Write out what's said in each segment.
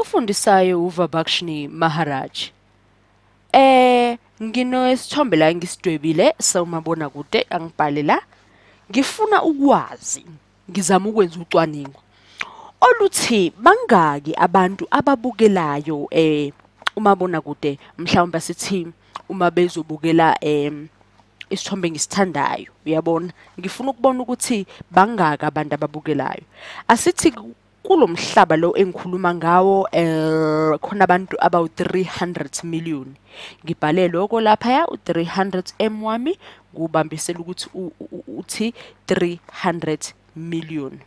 Ofundisayo uVabakshni Maharaj. Ngino isithombe la ngisidwebile sawumabona kude angibhale la. Ngifuna ukwazi, ngizama ukwenza ucwaningo oluthi bangaki abantu ababukelayo umabona kude mhlawumbe sithi uma bezobukela isithombe ngisithandayo, uyabona? Ngifuna ukubona ukuthi bangaka abantu ababukelayo. Asithi kulomhlaba lo engikhuluma ngawo khona abantu abawu 300 million. Ngibhale lokho lapha u300 M wami ngubambisela ukuthi uthi 300 million.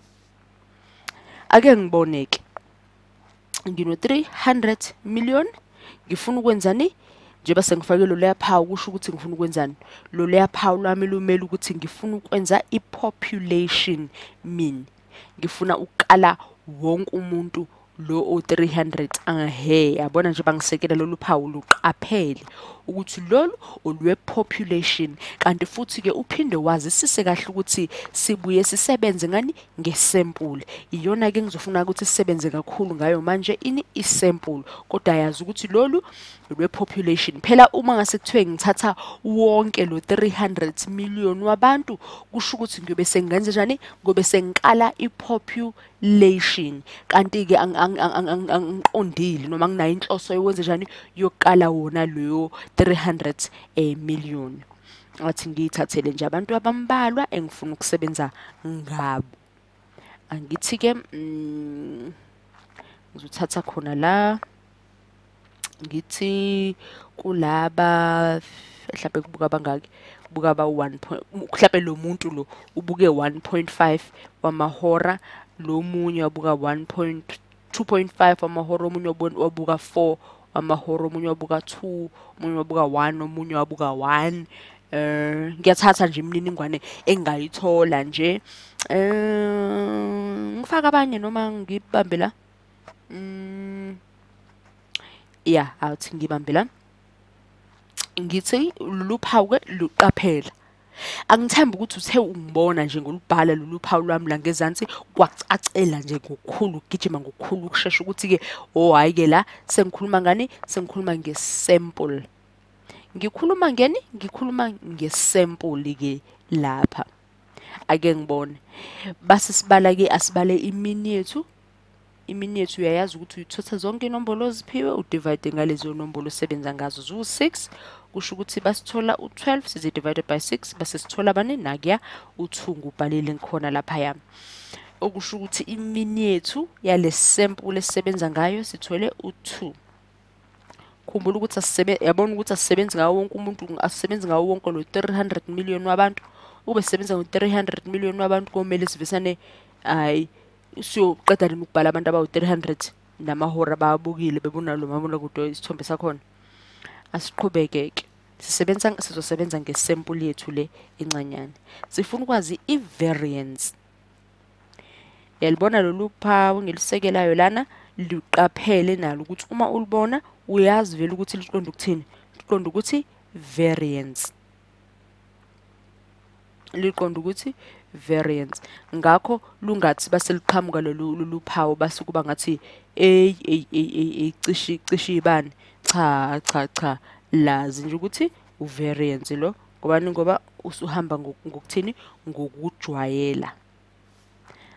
Ake ngiboneke. Ngino 300 million. Ngifuna ukwenzani? Njengoba sengifake lo layer phawu kusho ukuthi ngifuna ukwenzani. Lo layer phawu lami lumele ukuthi ngifuna ukwenza i-population mean. Ngifuna ukukala wonke umuntu lo o300 angahe yabona nje bangisekela lolu phawu luqaphele ukuthi lolu olwe population kanti futhi ke uphinde wazisise kahle ukuthi sibuye sisebenze ngani ngesample. Iyona ke ngizofuna ukuthi sisebenze kakhulu ngayo manje ini isample kodwa yazi ukuthi lolu olwe population. Phela uma ngase kuthiwe ngithatha wonke lo 300 million wabantu kusho ukuthi ngiyobe sengenze njani ngobe sengikala i-population kanti ke angiqondile noma nginayo inhloso yokwenza njani yokukala wona leyo 300 million. Ngathi ngiyithathele nje abantu abambalwa engifuna ukusebenza ngabo. Angithi ke ngizothatha khona la ngithi kulaba mhlawumbe kubuka abangaki kubuka aba 1 mhlawumbe lo muntu lo ubuke 1.5 wamahora, lo munye wabuka 2.5 wamahora, omunye wabuka 4 wamahora, omunye wabuka 2, omunye wabuka 1, omunye wabuka 1. Ngiyathatha nje imininingwane engayithola nje. Ngifaka abanye noma ngibambe la. Yeah, awuthi ngibambe la. Ngithi luphawu ke luqaphela. Angithemba ukuthi uthe ungibona nje ngolubhala lolu phawu lwami la ngezansi kwacacela nje ngokukhulu ukugijima ngokukhulu ukusheshsha ukuthi ke hayi ke la sengikhuluma ngani sengikhuluma ngesample. Ngikhuluma ngeni ngikhuluma ngesample ke lapha. Ake ngibone base sibala ke asibale imini yethu. Imini yethu uyayazi ukuthi uyithatha zonke inombolo oziphiwe udivide ngalezo nombolo osebenza ngazo zu6 kusho ukuthi basithola u12 size divided by 6 base sithola bani nakuya u2 ngubhalile ngikhona lapha yami. Okusho ukuthi imini yethu yale sample esisebenza ngayo sithole u2. Khumbula ukuthi yabona ukuthi asisebenzi ngawo wonke umuntu, asisebenzi ngawo wonke lo 300 million wabantu. Ube sisebenza ngo 300 million wabantu komele sivesane hayi siyoqeda leni ukubhala abantu abawu 300 namahora babukile bebona lo mabona kude isithombe sakhona. Asiqhubeke ke. Sizosebenza ngesample yethu le incanyane. Sifuna ukwazi i-variance. Yalibona lolu phawu ngilisekelayo lana luqaphele nalo ukuthi uma ulibona uyazi vele ukuthi liqonda ukuthini. Liqonda ukuthi variance. Liqonda ukuthi variance. Ngakho lungathi base liqhamuka lolu phawu base kuba ngathi cishe ibani. Cha lazi nje ukuthi uvariance lo ngoba usuhamba ngokuthini ngokujwayela.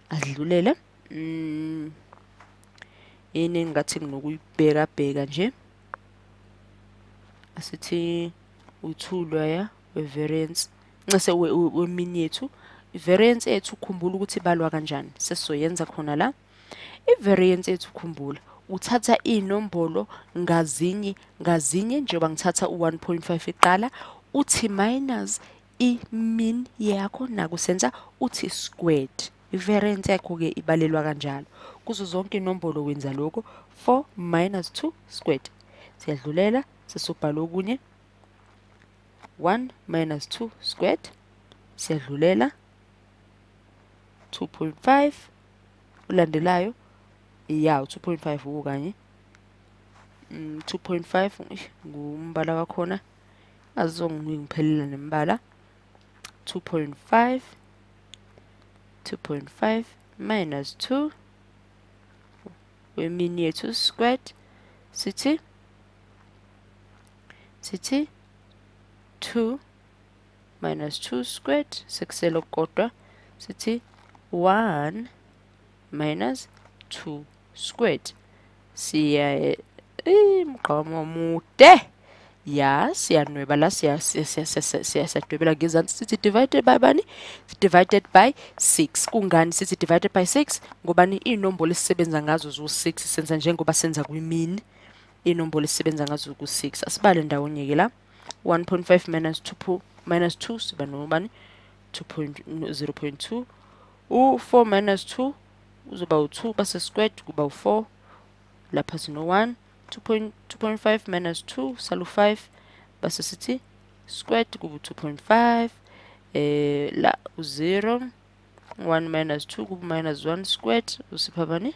Adlulele yini ngathi nginokuyibheka bheka nje. Asithi uthulwa ya we-variance ncase wemini yethu. I-variance yethu ukhumbula ukuthi ibalwa kanjani. Sesizoyenza khona la. I-variance yethu ukhumbula uthatha inombolo ngazinye njengoba ngithatha u1.5 eqala uthi minus i-mean yakho naku senza uthi squared. I-variance yakho ke ibalelwa kanjalo. Kuzo zonke inombolo wenza lokho 4 minus 2 squared. Siyadlulela sesobhala okunye 1 minus 2 squared. Siyadlulela 2.5 ulandelayo ya 2.5 ukanye 2.5 ngumbala wakhona azongiphelela nembala 2.5 minus 2 wemean yethu squared sithi 2 minus 2 squared sekusele okukodwa sithi 1 minus 2 squared. Siya mgqamo mude ya siyanweba la siyadwebela ngezansi sithi divided by bani, divided by 6. Kungani sithi divided by 6? Ngobani inombolo esisebenza ngazo zo6 senza njengoba senza kwimini, inombolo esisebenza ngazo ku6. Asibale ndawonye ke la 1.5 minus 2 siba nobani 0.2 u4 minus 2 uzoba u2 base squared kuba u4 lapha sino 1 2.5 minus 2 salu 5 base sithi squared kuba 2.5 la u0 1 minus 2 kuba minus 1 squared usipha bani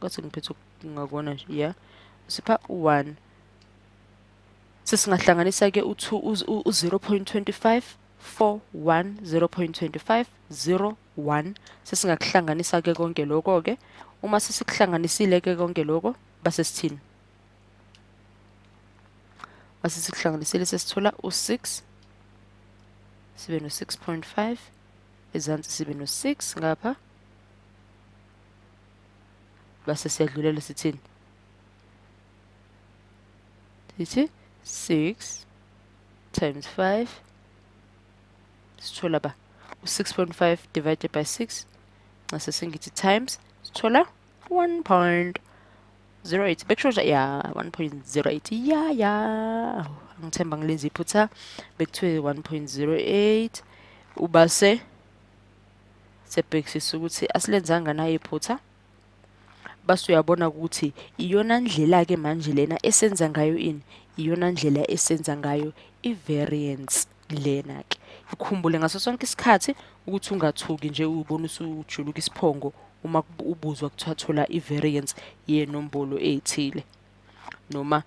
kwathi ngiphethe ngakona nje ya usipha u1. Sesingahlanganisa ke u2 u0.25 4 1 0.25 0 1 sesingakuhlanganisa ke konke lokho ke uma sesikuhlanganisile ke konke lokho base sithini base sikuhlanganisile sesithola u6 sibe no 6.5 ezansi sibe no 6 ngapha base siyadlulela sithini sithi 6 times 5 sithola ba u6.5 divided by 6 nase sengithi times sithola 1.08 bekusho ya 1.08 ya ngithemba ngilenza iphutha bekuthiwe 1.08 ubase sebhekisisa ukuthi asilenzanga nayo iphutha base uyabona ukuthi iyona ndlela ke manje lena esenza ngayo ini iyona ndlela esenza ngayo i-variance lena ke. Ukhumbule ngaso sonke isikhathi ukuthi ungathuki nje ubona usujuluka isiphongo uma ubuzwa kuthathola i-variance yenombolo ethile noma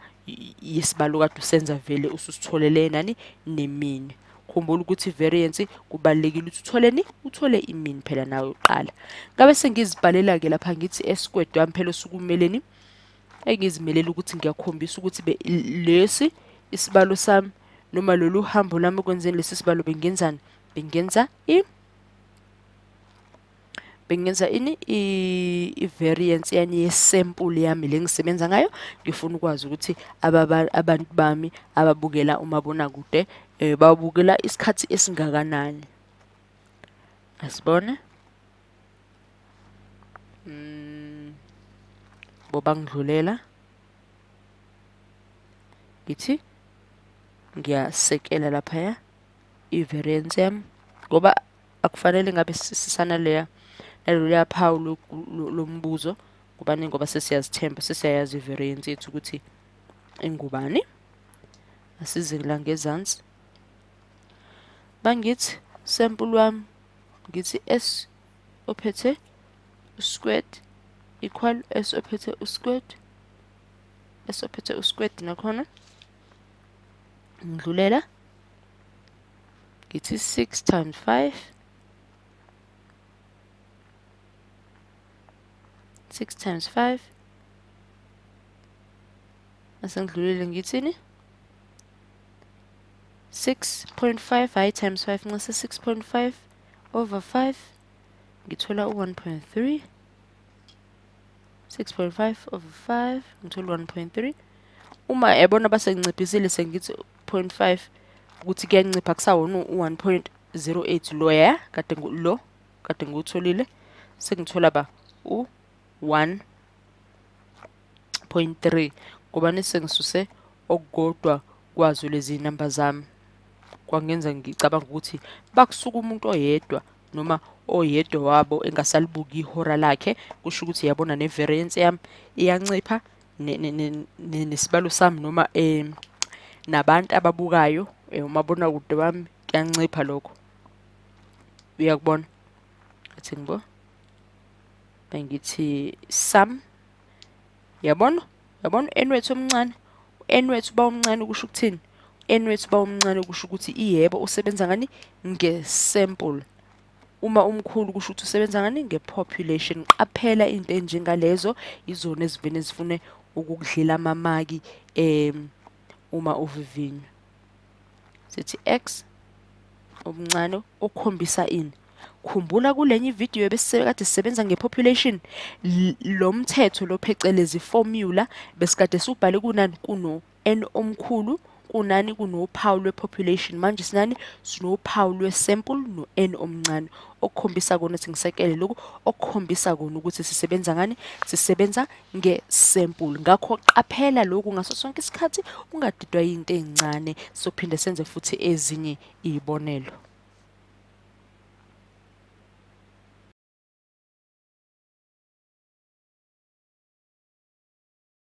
yesibalo kade usenza vele ususitholele nani nemean. Khumbula ukuthi i-variance kubalekile ukuthi utholeni uthole imean phela nawe uqala. Ngabe sengizibhalela ke lapha ngithi s² wami phela osukumeleni engizimelela ukuthi ngiyakhombisa ukuthi lesi isibalo sami noma lolu hambo lami okwenzeni lesi sibalo bengenzani bengenza ini i-variance yani yesample yami lengisebenza ngayo. Ngifuna ukwazi ukuthi abantu bami ababukela umabonakude babukela isikhathi esingakanani. Asibone boba ngidlulela ngithi ngiyasekela lapha ya i-variance yami ngoba akufanele ngabe sisana leya naloya phawu lombuzo ngoba sesiyazithemba sesiyazi i-variance yethu ukuthi ingubani. Asize la ngezansi bangithi sample wami ngithi s ophethe squared equal s ophethe squared nakhona ngidlulela ngithi 6 times 5 6 times 5 asengidlulele ngithini 6.5 hayi times 5 ngase 6.5 over 5 ngithola u1.3 6.5 over 5 ngithola 1.3. Uma yabona base nginciphisile sengithi 0.5 ukuthi kuyancipha kusawona u1.08 lo ya kade ngutholile sengithola ba u1.3 ngoba nesengisuse okukodwa kwazo lezi number zami kwangenza ngicabanga ukuthi bakusuka umuntu oyedwa noma oyedwa wabo engasalibuki ihora lakhe kusho ukuthi yabona ne-variance yami iyancipha nesibalo sami noma nabantu ababukayo umabona kude wami kuyancipha lokho. Uyakubona athi ngibo bengithi sum yabona n wethu omncane n wethu ba omncane kusho ukuthini n wethu ba omncane kusho ukuthi iyebo usebenza ngani ngesample Uma umkhulu kusho ukuthi usebenza ngani ngepopulation. Qaphela into enjengalezo izona ezivene zifune ukukudlila amamaki uma uvivinywa. Sithi x omncane okhombisa ini. Khumbula kulenye ividiyo besikade sisebenza ngepopulation, lo mthetho lo phecelezi formula besikade subhale kunani kuno n omkhulu kunani kunophawu lwepopulation. Manje sinani sinophawu lwesample no n omncane okukhombisa kona ukuthi ngisekele lokhu okukhombisa kona ukuthi sisebenza ngani, sisebenza ngesample. Ngakho qaphela lokhu ngaso sonke isikhathi, ungadidwa into ezincane. Sophinde senze futhi ezinye izibonelo.